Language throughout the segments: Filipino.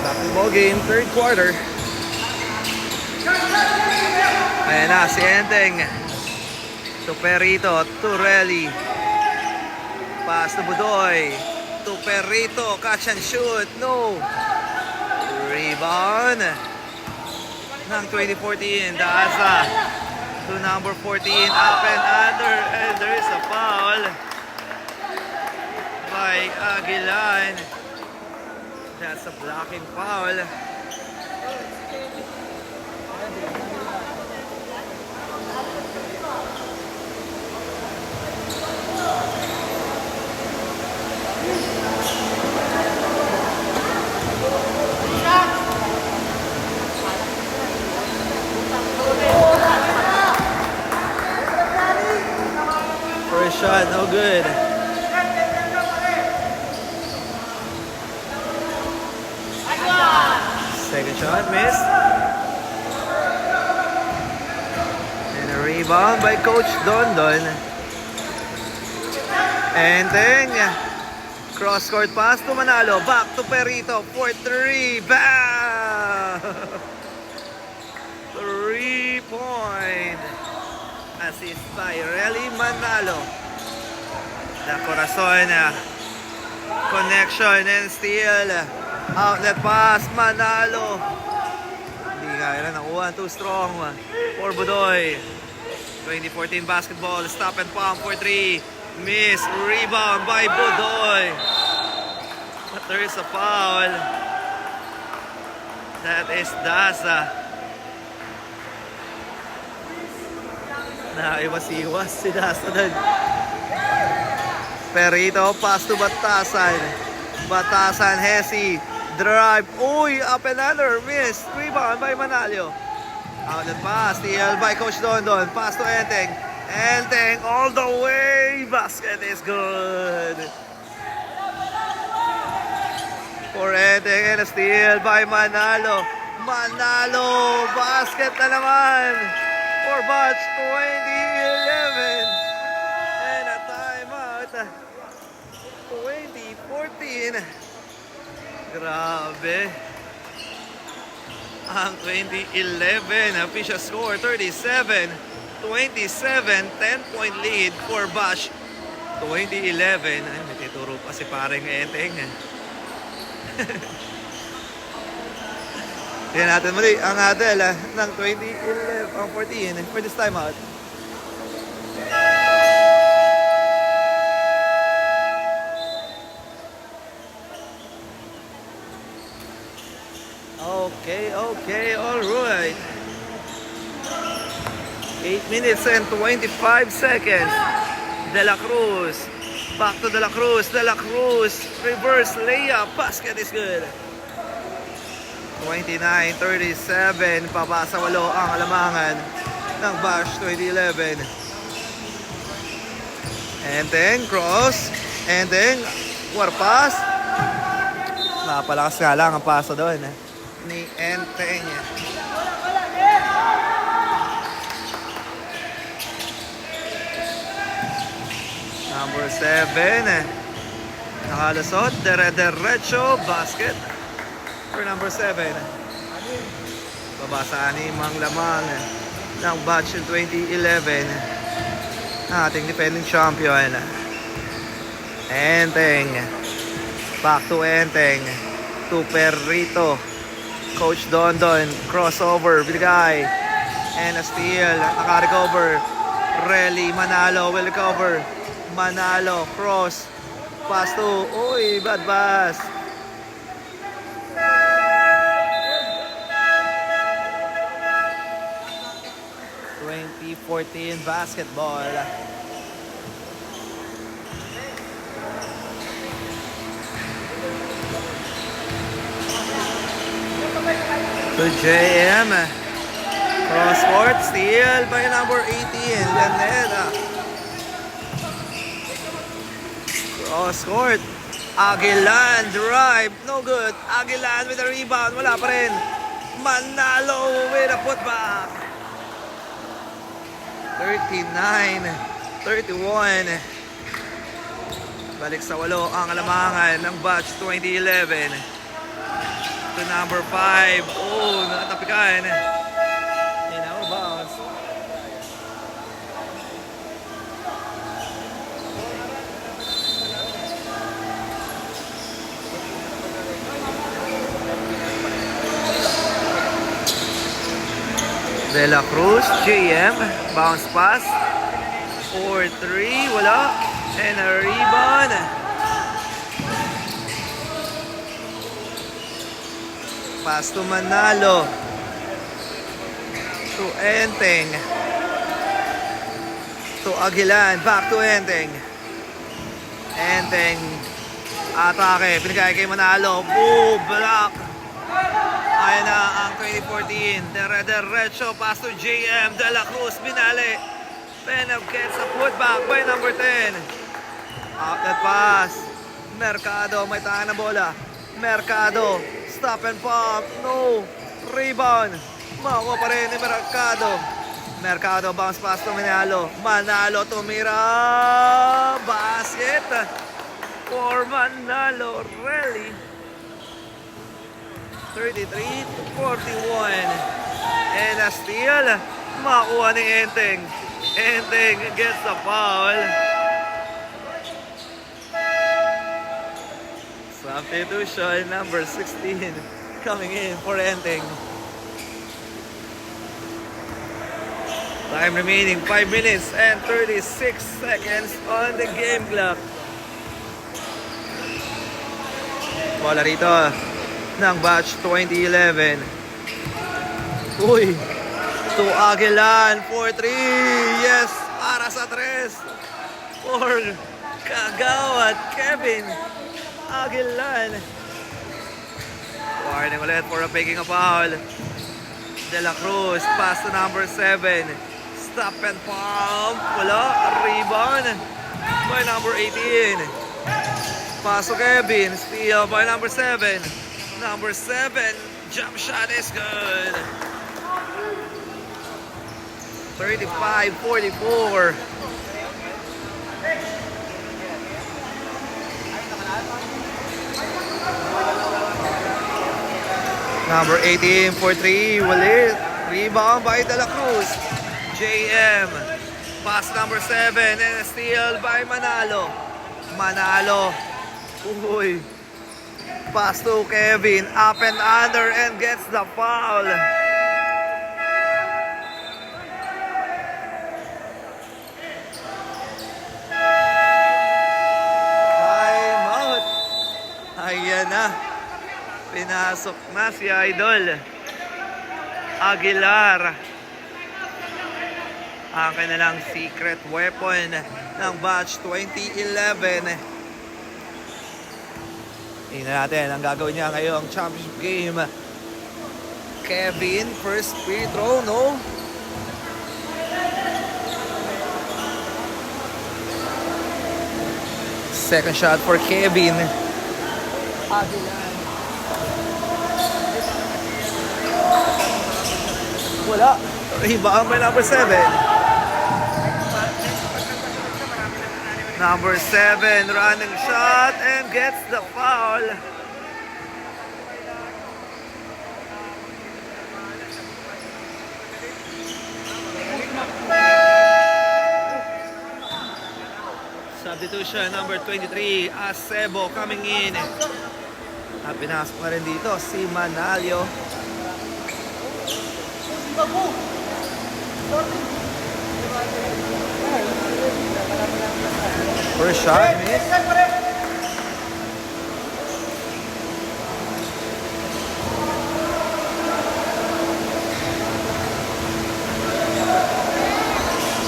Basketball game, third quarter. Ayan na, si Enteng. To Perito, to Relly. Pass to Budoy. To Perito, catch and shoot. No. Rebound. Ng 2014, Daza. To number 14, up and under. And there is a foul by Aguilan. That's a blocking foul. First shot, no good. Second shot, missed. And a rebound by Coach Dondon. And then, cross-court pass to Manalo. Back to Perito for 3. Bam! 3-point. Assist by Relly Manalo. The Corazon connection and steal. Outlet pass, Manalo. Hindi kaya na nakuha, too strong for Budoy. 2014 basketball, stop and pump for 3. Miss, rebound by Budoy. But there is a foul. That is Daza. Iwas-iwas si Daza dun. Perito, pass to Batasan. Batasan, Hesi. Drive. Uy, up and under. Miss. Rebound by Manalo. Outlet pass. Steal by Coach Dondon. Pass to Enteng. Enteng all the way. Basket is good. For Enteng and a steal by Manalo. Manalo. Basket na naman. For Batch 2011. And a timeout. 2014. Grabe. Ang 2011 official score 37-27, 10-point lead for Bash 2011. Ay, may tituro pa si pareng Enteng. Tingnan natin muli ang adel ng 2011, ang 14 for this time out. Okay, alright. 8 minutes and 25 seconds. De La Cruz. Back to De La Cruz. De La Cruz. Reverse layup. Basket is good. 29-37. Papasa 8 ang alamangan ng Bash 2011. And then cross. And then warpas. Napalakas nga lang ang paso doon ni Enteng. Number 7. Nakalusot. Derecho. Basket for number 7. Babasa ni Mang Lamang ng batch 2011. Ating defending champion. Enteng. Back to Enteng. To Perito. Coach Dondon, crossover, bigay, and a steal, naka-recover. Relly Manalo will recover. Manalo, cross. Pass to, uy, bad pass. (2014) basketball. To JM. Cross court, steal by number 18, Laneda. Cross court. Aguilan, drive, no good. Aguilan with a rebound, wala pa rin. Manalo with a putback. 39-31. Balik sa 8 ang alamangan ng batch 2011. To number 5. Oh, nakatapikan. Out of bounds. De La Cruz, JM, bounce pass, 4-3, wala, and a rebound. Pass to Manalo, to Enteng, to Aguilan, back to Enteng. Enteng, atake, pinagay kay Manalo, boom, block. Ayan na ang 2014. Diretso, pass to JM. De La Cruz, binali. Benab gets a putback by number 10. Outlet pass. Mercado, may tahan na bola. Mercado, stop and pump. No. Rebound. Makuha pa rin ni Mercado. Mercado, bounce pass to Manalo. Manalo tumira. Basket for Manalo. Really? 33-41. And a steal. Makuha ni Enteng. Enteng gets the foul. Substitution number 16 coming in for Enteng. Time remaining 5 minutes and 36 seconds on the game clock. Bola rito ng batch 2011. Uy, to Aguilan, 4-3. Yes, para sa 3. For Kagawad, Kevin Aguilan. Warning ulit for making a foul. De La Cruz, pass to number 7. Stop and pump. Wala, rebound by number 18. Pass to Kevin, steal by number 7. Number 7, jump shot is good. 35-44. Number 18 for 3, Walid. Rebound by De La Cruz. JM. Pass number 7 and a steal by Manalo. Manalo. Uy. Pass to Kevin, up and under, and gets the foul. Time out. Ayan na. Pinasok na si Idol Aguilar. Ang kanilang secret weapon ng batch 2011. Tingnan natin ang gagawin niya ngayong championship game. Kevin, first free throw, no? Second shot for Kevin. Wala. Rebound by number 7. Number 7 running shot and gets the foul. Substitution number 23, Acebo coming in. At pinasok na rin dito si Manalo. First shot, miss.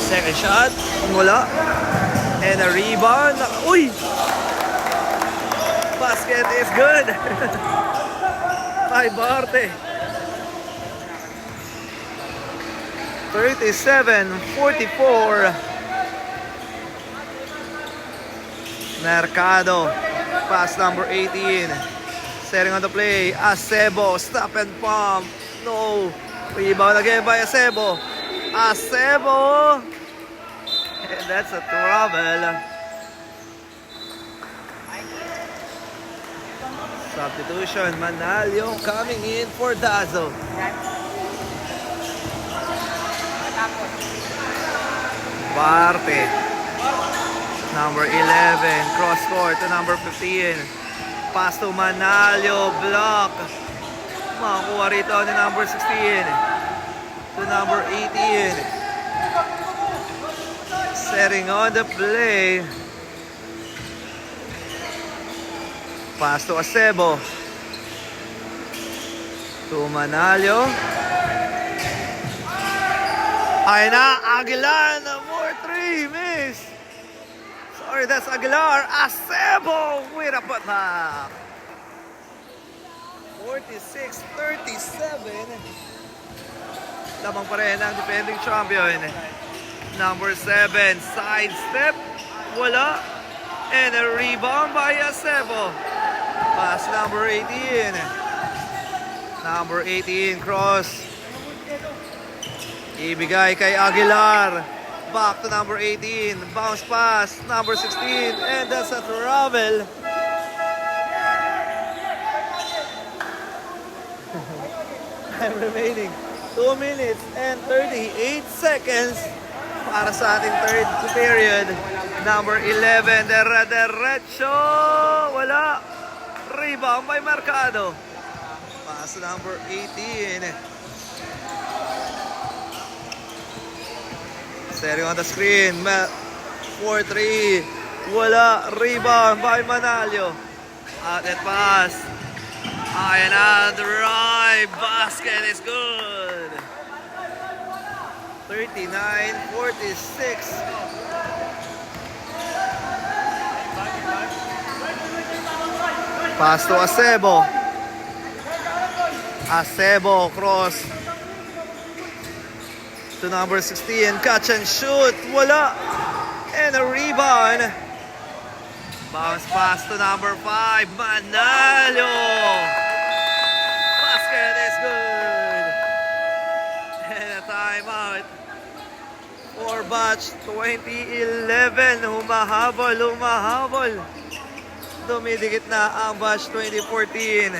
Second shot, wala. And a rebound. Uy! Basket is good. Ay, Barte. 37-44. Mercado. Pass number 18. Setting on the play. Acebo. Stop and pump. No. Rebound again by Acebo. Acebo. And that's a trouble. Substitution. Manalio coming in for Dazo. Barte. Number 11. Cross court to number 15. Pass to Manalio. Block. Makakuha rito ni number 16. To number 18. Setting on the play. Pass to Acebo. To Manalio. Ay na, Aguilar, number 3, miss. Sorry, that's Aguilar. Acebo with a putback. 46-37. Lamang pa rin ang defending champion. Number 7, side step. Wala. And a rebound by Acebo. Pass number 18. Number 18, cross. Ibigay kay Aguilar. Back to number 18. Bounce pass. Number 16. And that's a travel. Time remaining. 2 minutes and 38 seconds para sa ating third period. Number 11, derecho. Wala. Rebound by Mercado. Pass number 18. Setting on the screen. 4-3. Wala. Rebound by Manalio. Outlet pass. Ayan na. Drive. Basket is good. 39-46. Pass to Acebo. Acebo cross to number 16. Catch and shoot. Wala. And a rebound. Bounce pass to number 5. Manalio. Basket is good. And a timeout for batch 2011. Humahabol. Dumidikit na ang batch 2014.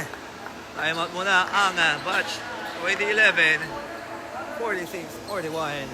Timeout muna ang batch 2011. 46-41.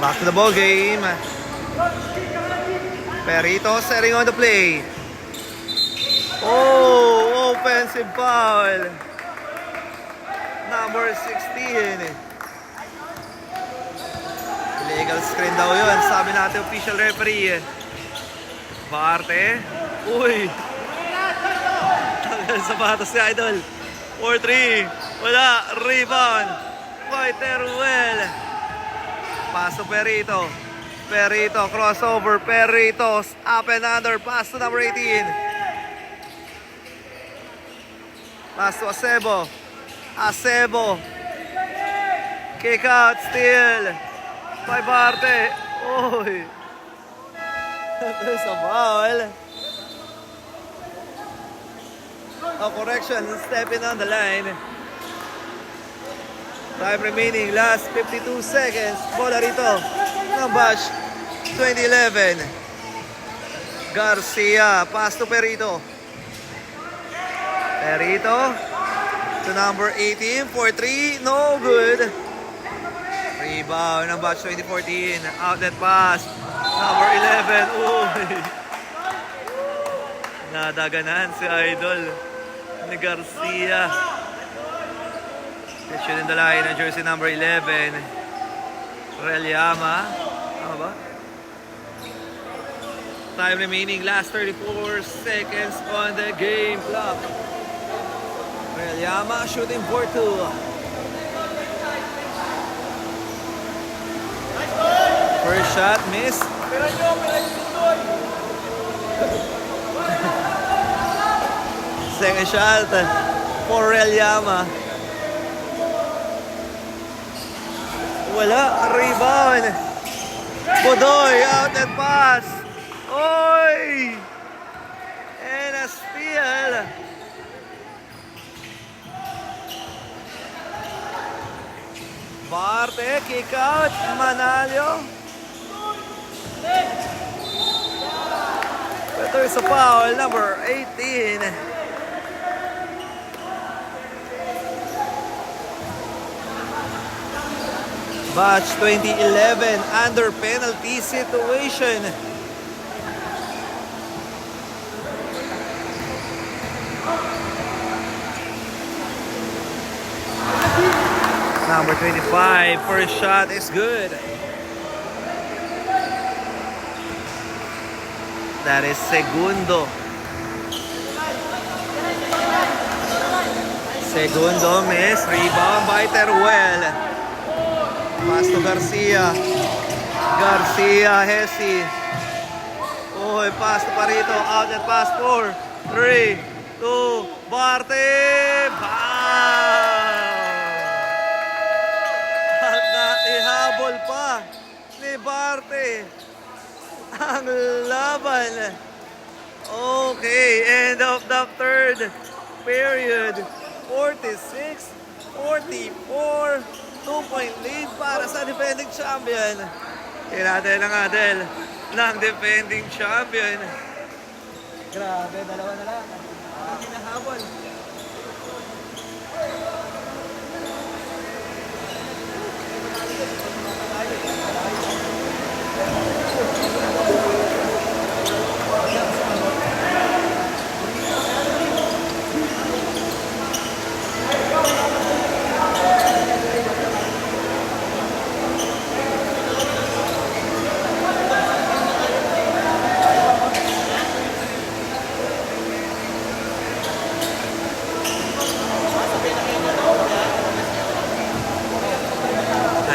Back to the ball game. Perito setting on the play. Oh, offensive foul. Number 16. Illegal screen daw yun. Sabi natin official referee. Barte. Uy. Tagal sapatos si Idol. 4-3. Wala. Rebound. By Teruel. Pass to Perito. Perito, crossover. Perito, up and under. Pass to number 18. Pass to Acebo. Acebo. Kick out, steal. By Barte. Oy. There's a foul. Oh, correction. Stepping on the line. Time remaining. Last 52 seconds. Bola rito ng batch 2011. Garcia. Pass to Perito. Perito to number 18 for 3. No good. Rebound ng batch 2014. Outlet pass. Number 11. Uy. Nadaganan si Idol ni Garcia. Shoot in the line ng jersey number 11. Reliyama. Tama ba? Time remaining. Last 34 seconds on the game clock. Reliyama shooting for 2. First shot, miss. Second shot for Reliyama. Wala. Rebound. Budoy. Out and pass. Oy! And a steal. Barte, kick out. Manalo. Ito is a foul, number 18. Batch 2011 under penalty situation. Number 25, first shot is good. That is Segundo. Segundo miss. Rebound by Teruel. Pass to Garcia. Garcia, Hesi. Oh, pass to Perito. Outlet pass 4, 3, 2, Barte. At naihabol pa ni Barte ang laban. Okay, end of the third period. 46-44. 2-point lead para sa defending champion. Tinatay ng Adel ng defending champion. Grabe, dalawa na lang. Ang hinahabol.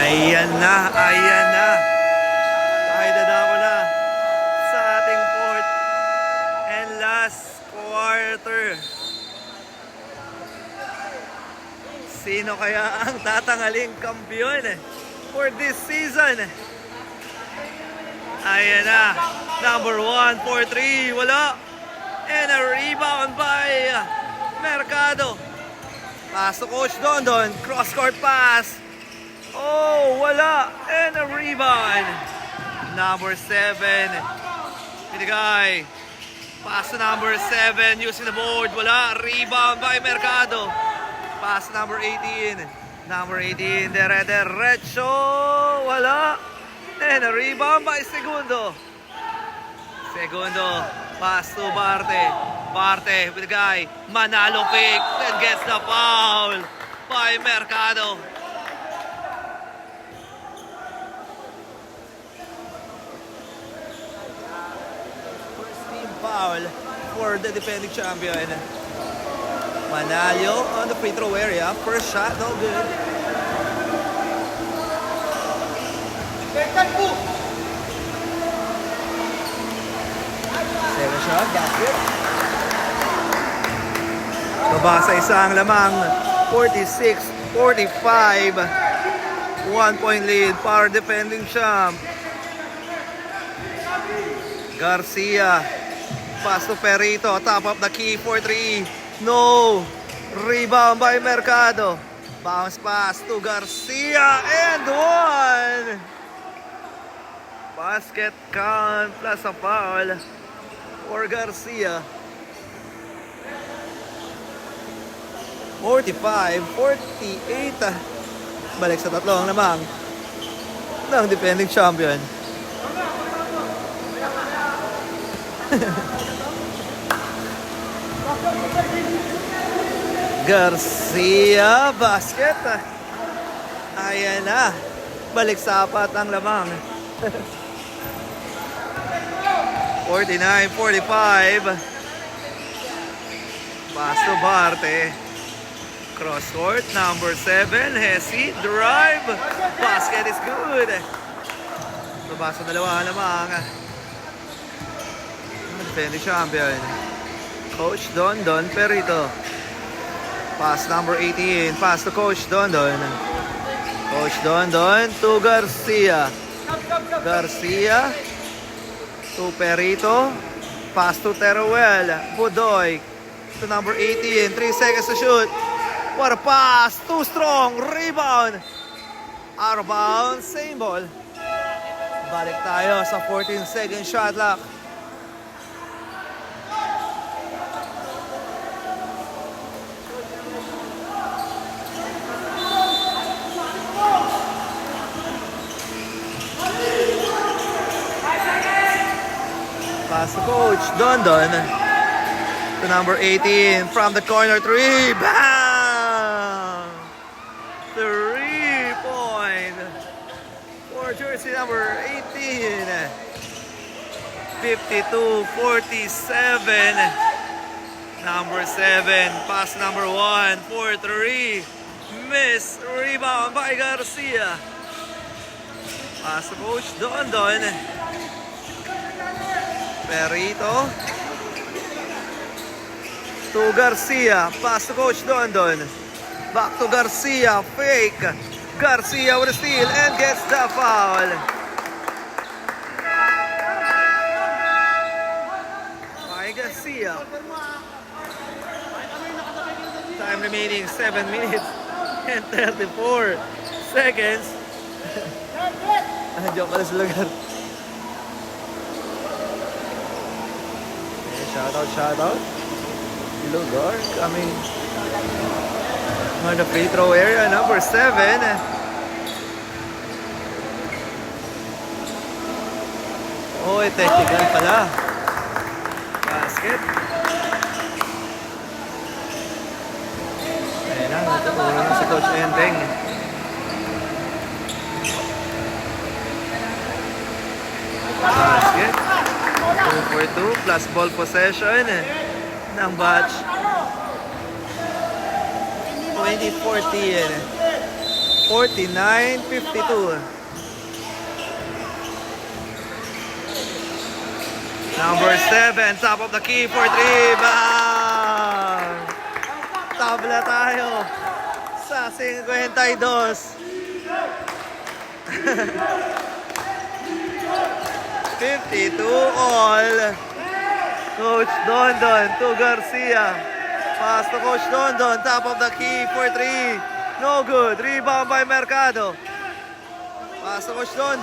Ayan na, ayan na. Tayo dadako na sa ating fourth and last quarter. Sino kaya ang tatangaling kampiyon for this season? Ayan na. Number 1 for 3. Wala. And a rebound by Mercado. Pass to Coach Dondon. Cross-court pass. Oh, wala. And a rebound. Number 7. Pinigay. Pass to number 7 using the board. Wala. Rebound by Mercado. Pass number 18. Number 18. Derecho. Wala. And a rebound by Segundo. Segundo. Pass to Barte. Barte with the guy. Manalo pick. Then gets the foul by Mercado. Foul for the defending champion. Manalo on the free throw area. First shot, no good. Second shot, basket. Nabasa isang lamang. 46-45. 1-point lead para defending champ. Garcia. Pass to Perito, top of the key for 3. No. Rebound by Mercado. Bounce pass to Garcia and one. Basket count plus a foul for Garcia. 45-48. Balik sa tatlong lamang ng defending champion. Garcia, basket. Ayan na. Balik sa apat ang lamang. 49-45. Pass to Barte. Cross court, number 7. Hesi, drive. Basket is good. Labas sa dalawa lamang. Defending champion. Coach Don Perito. Pass number 18. Pass to Coach Don. Coach Don to Garcia. Garcia to Perito. Pass to Teruel. Budoy to number 18. 3 seconds to shoot. What a pass. Too strong. Rebound. Out of bounds. Same ball. Balik tayo sa 14-second shot clock. Pass to Coach Don to number 18 from the corner 3. Bam! 3-point for jersey number 18. 52-47. Number 7. Pass number 1 for 3. Miss. Rebound by Garcia. Pass to Coach Don. Perito to Garcia. Pass to Coach Don. Back to Garcia. Fake. Garcia with a steal and gets the foul. By Garcia. Time remaining 7 minutes and 34 seconds. Joke pala sa lugar. Shout out. Lugar coming on the free throw area, number 7. Oh, technical pala. Basket. Ayan na, natuturo na si Coach Enteng. Basket. 2 for 2 plus ball possession ng batch 2014. 49-52. Number 7, top of the key for 3. Bang! Tabla tayo sa 52. 52 all. Coach Don to Garcia. Pass to Coach Don. Top of the key for 3. No good. Rebound by Mercado. Pass to Coach Don.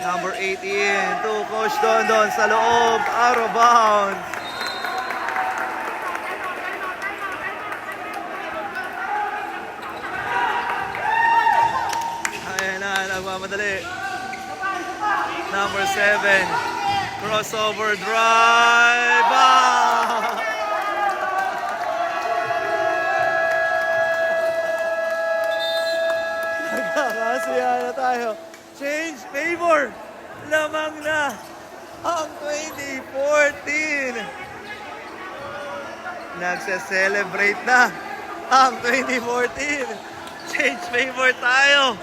Number 18 to Coach Don sa loob. Out of bounds. Ayan na, nagmamadali. Number 7, crossover drive. Nagkakasiya na tayo. Change favor. Lamang na ang 2014. Nagse-celebrate na ang 2014. Change favor tayo.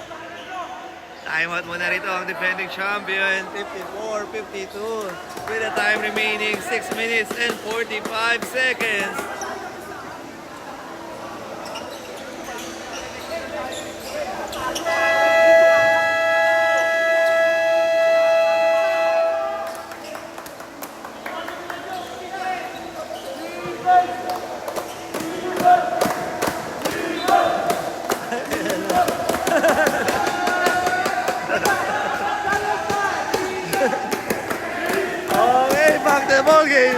Time out muna rito ang defending champion, 54-52. With a time remaining 6 minutes and 45 seconds. the ball game.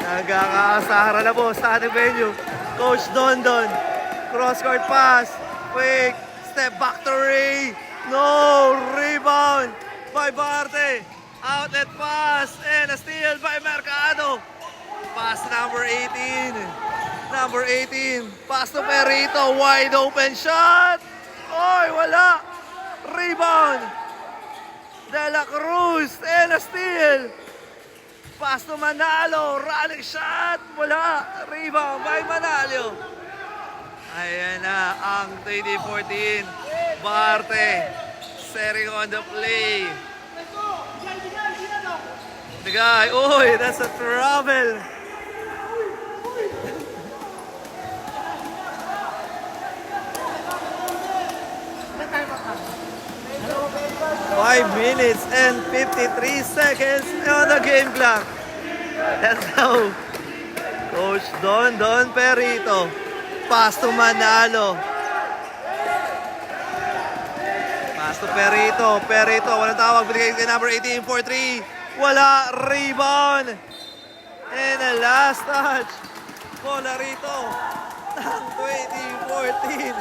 Nagkakasahara na po sa ating venue. Coach Dondon. Cross-court pass. Quick. Step back to Ray. No. Rebound by Barte. Outlet pass. And a steal by Mercado. Pass number 18. Number 18. Pass to Perito. Wide open shot. Oy, wala. Rebound. De La Cruz. And a steal. Pass to Manalo. Running shot. Wala. Rebound by Manalo. Ayan na ang 2014. Barte. Setting on the play. The guy. Uy, that's a trouble. 5 minutes and 53 seconds on the game clock. Let's go. Coach Don Perito. Pass to Manalo. Pass to Perito. Perito, walang tawag. Binigay kay number 18 for 3. Wala. Rebound. And a last touch. Bola rito ng 2014.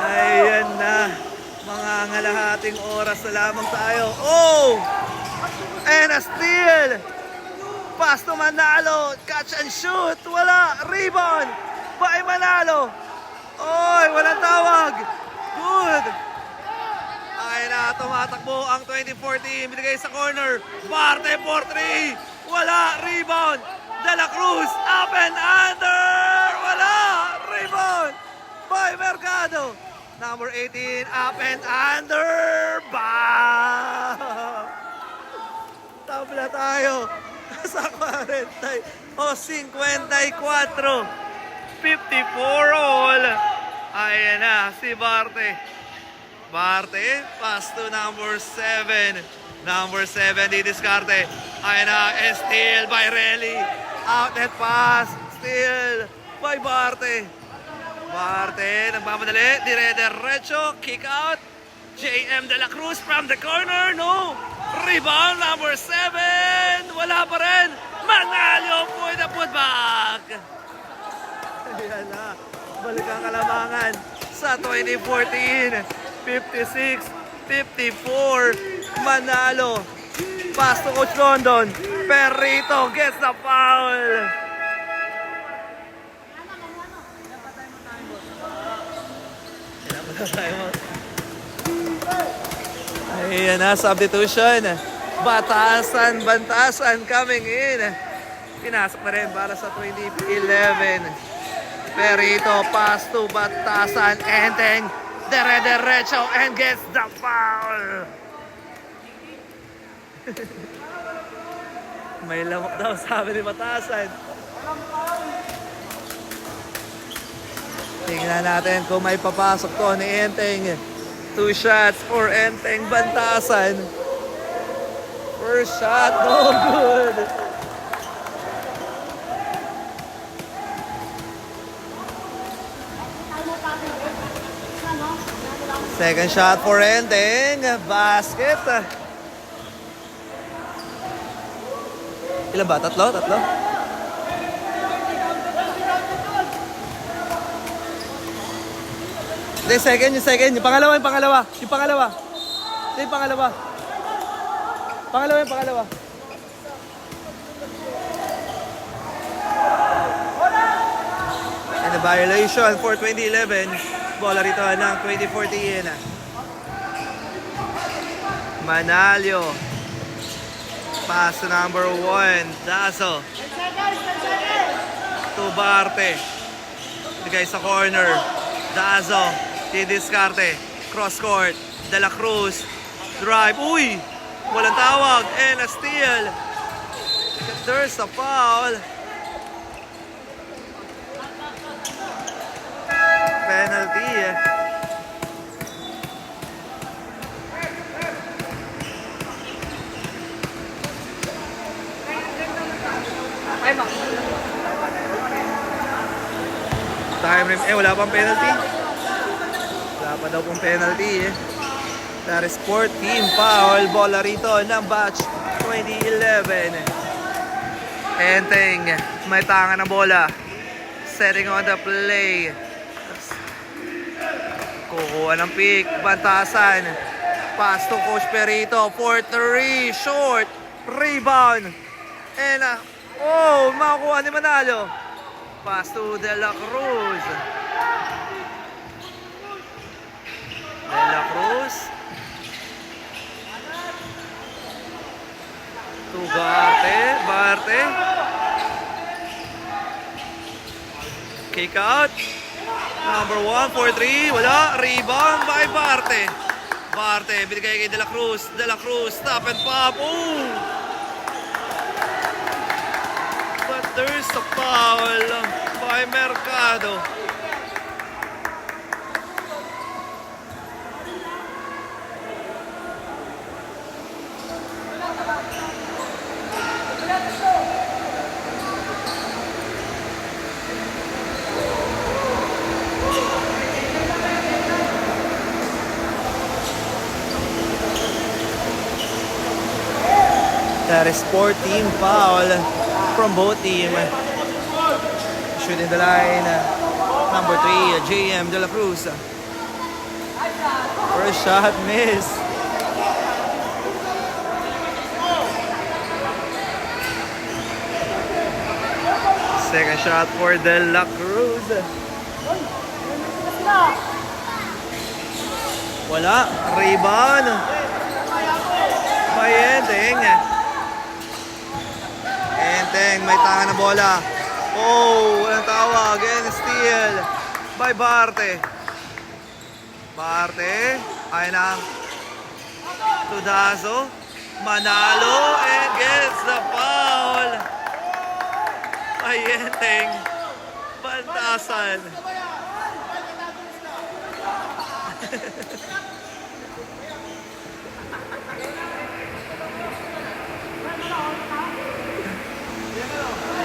Ayan na. Mga ngalahating oras na lamang tayo. Oh! And a steal! Pass to Manalo. Catch and shoot. Wala. Rebound by Manalo. Oy, walang tawag. Good. Ay na, tumatakbo ang 2014. Binigay sa corner. Barte for 3. Wala. Rebound. De La Cruz. Up and under. Wala. Rebound by Mercado. Number 18. Up and under. Bam! Tabla tayo sa 40 o 54. 54 all. Ayan na si Barte. Barte, pass to number 7. Number 7, didiskarte. Ayan na, steal by Relly. Outlet pass, steal by Barte. Barte, nagmamadali, dire-diretso, kick out. JM De La Cruz from the corner, no. Rebound, number 7. Wala pa rin. Manalo with the putback. Ayan na, balik ang kalamangan sa 2014. 56-54. Manalo. Pass to Coach London. Perito gets the foul. Ayan na, substitution. Bantasan coming in. Pinasok na rin para sa 2011. Perito, pass to Batasan. And then, dire-diretso and gets the foul. May lamok daw, sabi ni Batasan. Tingnan natin kung may papasok to ni Enteng. 2 shots for Enteng Bantasan. First shot, no good. Second shot for Enteng. Basket. Ilan ba? Tatlo? Yung second. Yung pangalawa. And a violation for 2011. Bola rito ng 2014. Manalo. Pass to number 1. Dazo. To Barte. Bigay sa corner. Dazo. Didiskarte. Cross court. De La Cruz. Drive. Uy! Walang tawag. And a steal. There's a foul. Penalty. Time rim. Wala pang penalty. pa daw pong penalty eh. That is 14 foul. Bola rito ng batch 2011. Enteng, may tanga ng bola. Setting on the play. Kukuha ng pick. Bantasan. Pass to Coach Perito. 4-3. Short. Rebound. And makukuha ni Manalo. Pass to De La Cruz. De La Cruz. To Barte. Kick out. Number 1, 4-3. Wala. Rebound by Barte. Barte, binigay kay De La Cruz. De La Cruz, stop and pop. Ooh! But there's a foul by Mercado. That is 14 foul from both teams. Shooting the line, number 3, JM De La Cruz. First shot, miss. Second shot for De La Cruz. Wala. Rebound. Enteng. Enteng, may tanga na bola. Oh, walang tawag. And steal by Barte. Barte. Ay ng Tudazo. Manalo and gets the foul. Ay, Enteng. Bantasan.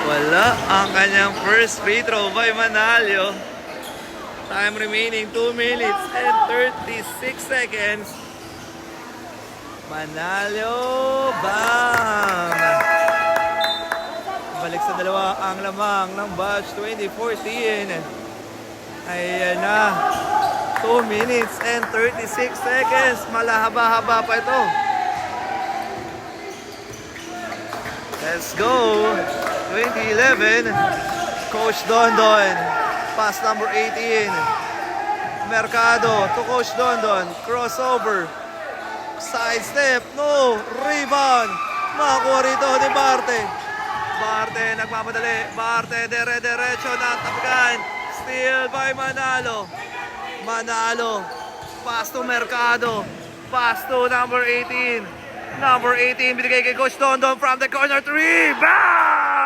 Wala ang kanyang first free throw by Manalo. Time remaining 2 minutes and 36 seconds. Manalo, bam! Balik sa dalawa ang lamang ng batch 2014. Ayan na. 2 minutes and 36 seconds. Malahaba-haba pa ito. Let's go. 2011, Coach Dondon, pass number 18, Mercado to Coach Dondon, crossover, side step, no, rebound, makakuha rito ni Barte. Barte nagmamadali, Barte dire-diretso na tapikan, steal by Manalo. Manalo, pass to Mercado, pass to number 18. Number 18, binigay kay Coach Dondon from the corner 3, bam!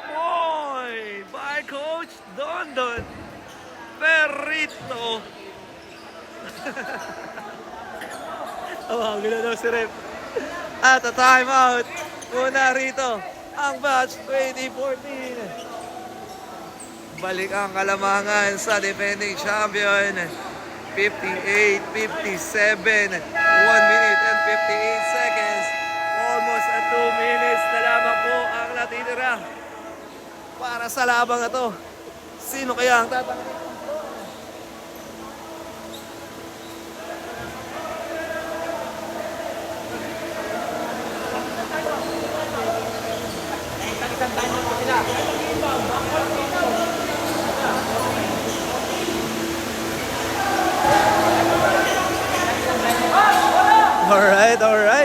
3-point by Coach Dondon. Perito. Ang gulo daw si Rep. At a timeout. Muna rito ang batch 2014. Balik ang kalamangan sa defending champion. 58-57. 1 minute and 58 seconds. Almost at 2 minutes na lamang po ang natitira para sa labang na to. Sino kaya ang tatanggalin?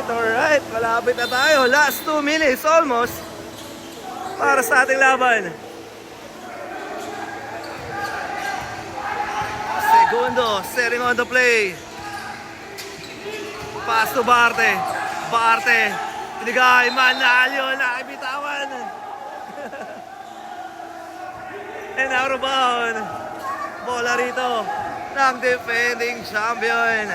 Alright. Malapit na tayo. Last 2 minutes almost para sa ating laban. Segundo, setting on the play. Pass to Barte. Barte. Binigay, Manalo, nakibitawan. And out of bound. Bola rito ng defending champion.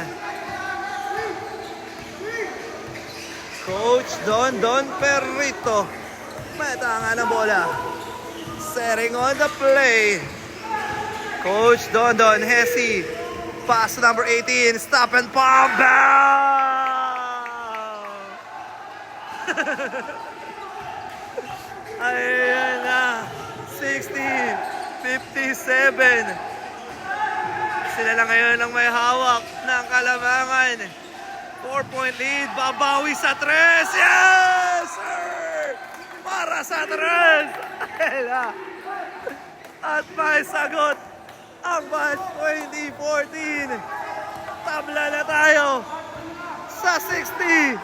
Coach Dondon Perito. May tanga na bola. setting on the play. Coach Dondon Hesi. Pass to number 18. Stop and pump. Ayan na. 60-57. Sila lang ngayon ang may hawak ng Kalamangan. 4-point lead. Babawi sa 3. Yes, sir! Para sa 3. At may sagot ang batch 2014. Tabla na tayo sa 60.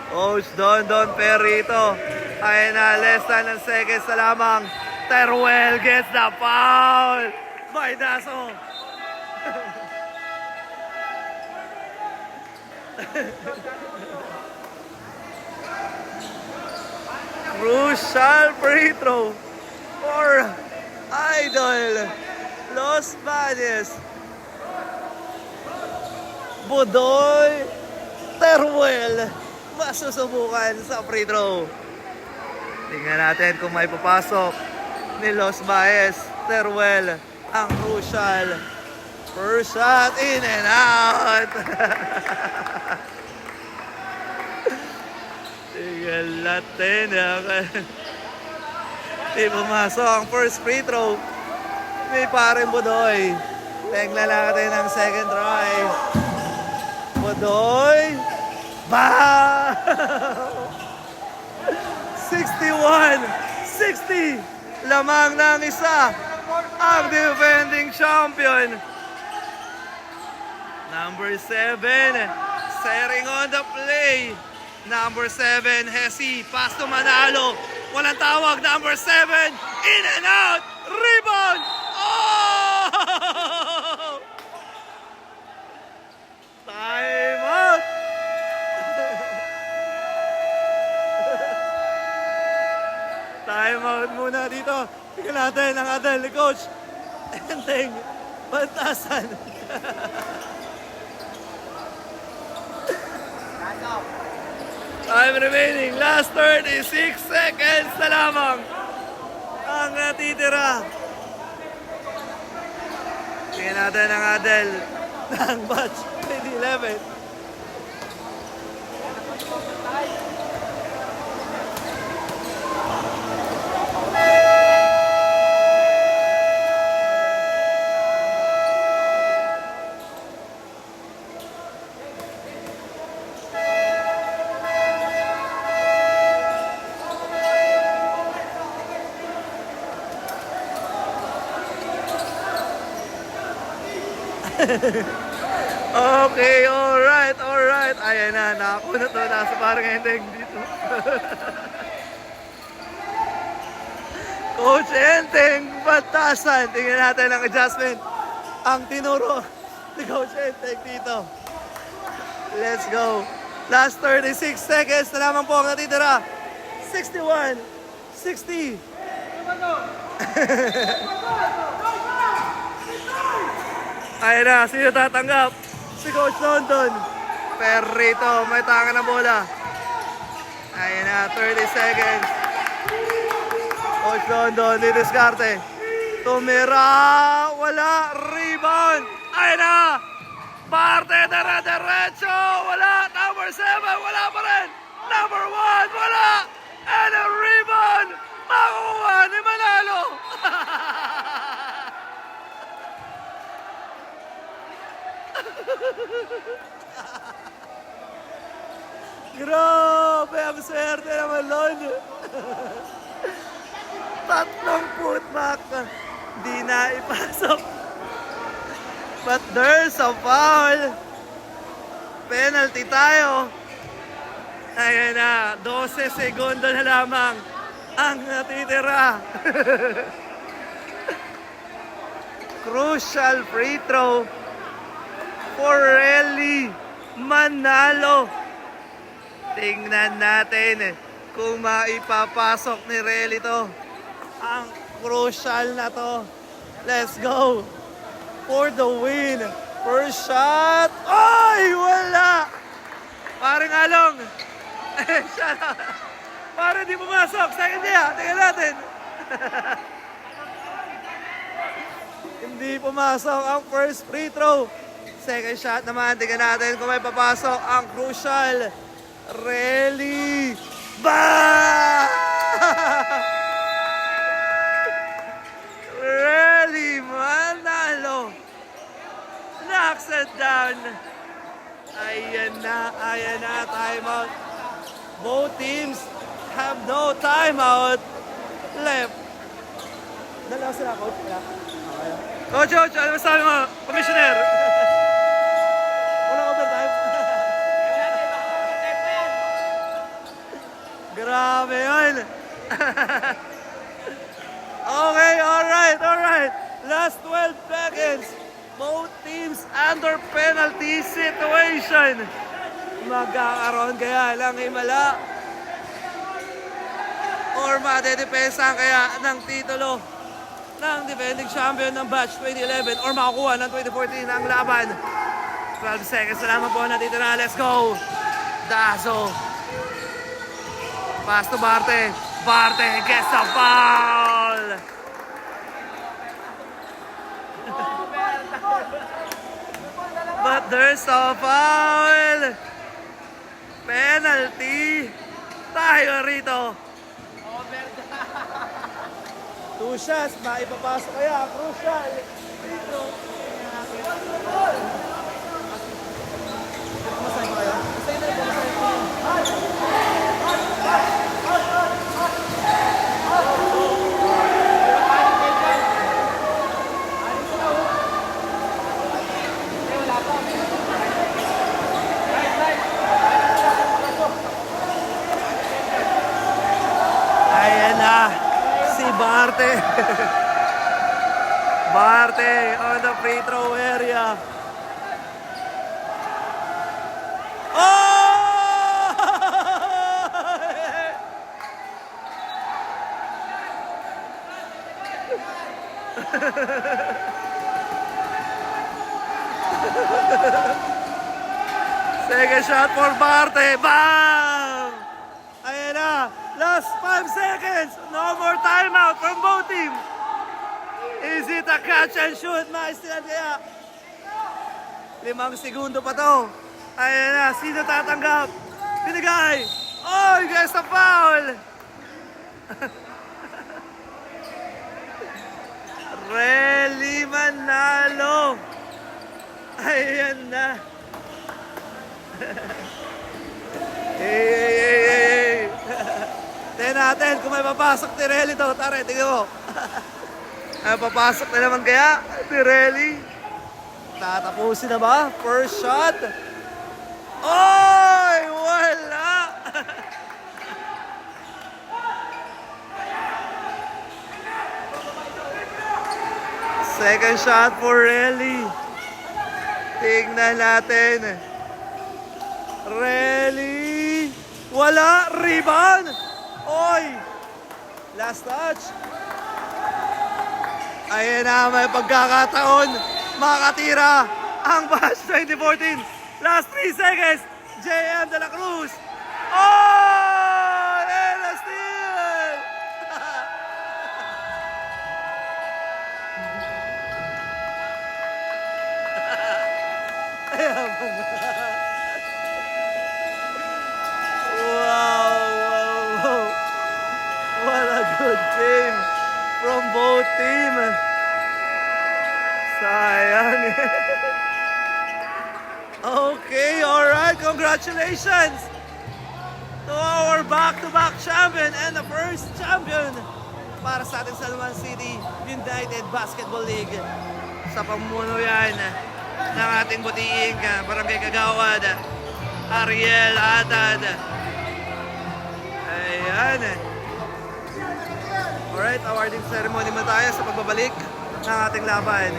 Coach Dondon Perito. Ayan na, less than ng seconds na lamang. Teruel gets the foul by Daso. Crucial free throw for Idol Los Bañes. Budoy Teruel masusubukan sa free throw. Tingnan natin kung may papasok ni Los Bañes. Teruel ang crucial first shot, in and out. Tingnan natin. Di pumasok ang first free throw ni Pareng Budoy. Tingnan natin ang second try. Budoy. Bah! 61-60. Lamang ng isa ang defending champion. Number 7, setting on the play. Number 7, Hesi. Pass to Manalo. Walang tawag. Number 7, in and out. Rebound. Oh! Time out. Time out muna dito. Tingnan natin ang adal ni Coach Enteng Bantasan. Time remaining. Last 36 seconds na lamang ang natitira. Tingnan natin ang adal ng batch 2011. Okay, alright. Ayan na, nakakunot to. Nasa parang ending dito. Coach Enteng Bantasan. Tingnan natin ang adjustment. Ang tinuro ni Coach Enteng dito. Let's go. Last 36 seconds na naman po ang natitira. 61-60. Ayan na, sino tatanggap? Si Coach Dondon Perito, may tanga na bola. Ayan na, 30 seconds. Coach Dondon, didiskarte. Tumira, wala, rebound. Ayan na, parte derecho, wala. Number 7, wala pa rin. Number 1, wala. And a rebound, makukuha ni Manalo. Grabe, ang swerte naman, Lon. 3 putback. Di na ipasok. But there's a foul. Penalty tayo. Ayan na, 12 segundo na lamang ang natitira. Crucial free throw for Relly Manalo. Tingnan natin kung maipapasok ni Relly to. Ang crucial na to. Let's go for the win. First shot. Ay, wala. Parang Along. Para di pumasok. Second kaya. Tingnan natin. Hindi pumasok ang first free throw. Second shot naman. Tingnan natin kung may papasok ang crucial. Relly. Bang! Relly Manalo. Knocks it down. Ayan na, timeout. Both teams have no timeout left. Dalawa sila, coach. Coach, ano masabi mo? Commissioner. Walang overtime. Grabe yun. Okay, alright. Last 12 seconds. Both teams under penalty situation. Magkakaroon kaya lang himala or madedepensa kaya ng titulo ng defending champion ng batch 2011 or makakuha ng 2014 ang laban. 12 seconds na lamang po natito na. Let's go. Dazo. Pass to Barte. Barte gets a foul. But there's a foul. Penalty. Tayo rito. Two shots. Maipapasok kaya. Crucial. Dito. Masaya ba kayo? Masaya na ito. Ayan na, si Barte. Barte on the free throw area. Oh! Second shot for Barte. Bang! Ayan na. Last 5 seconds. No more timeout from both teams. Is it a catch and shoot? Maistilan kaya? 5 segundo pa to. Ayan na. Sino tatanggap? Binigay. Oh, you guys a foul. Relly Manalo. Ayan na. Hey. Tingnan natin kung may papasok ni Relly to. Tara, tingnan mo. Ay, papasok na naman kaya ni Relly. Tatapusin na ba? First shot. Oy! Wala! Second shot for Relly. Tingnan natin. Relly. Wala. Rebound. Oy. Last touch. Ayan na, may pagkakataon. Makatira ang batch 2014. Last 3 seconds. JM De La Cruz. Oh! And a steal! Wow. What a good game from both teams. Sayang. Okay, alright. Congratulations to our back-to-back champion and the first champion para sa ating San Juan City United Basketball League. Sa pamuno yan ng ating butiing Barangay Kagawad, Ariel Atad. Ayan. Alright, awarding ceremony mo tayo sa pagbabalik ng ating laban.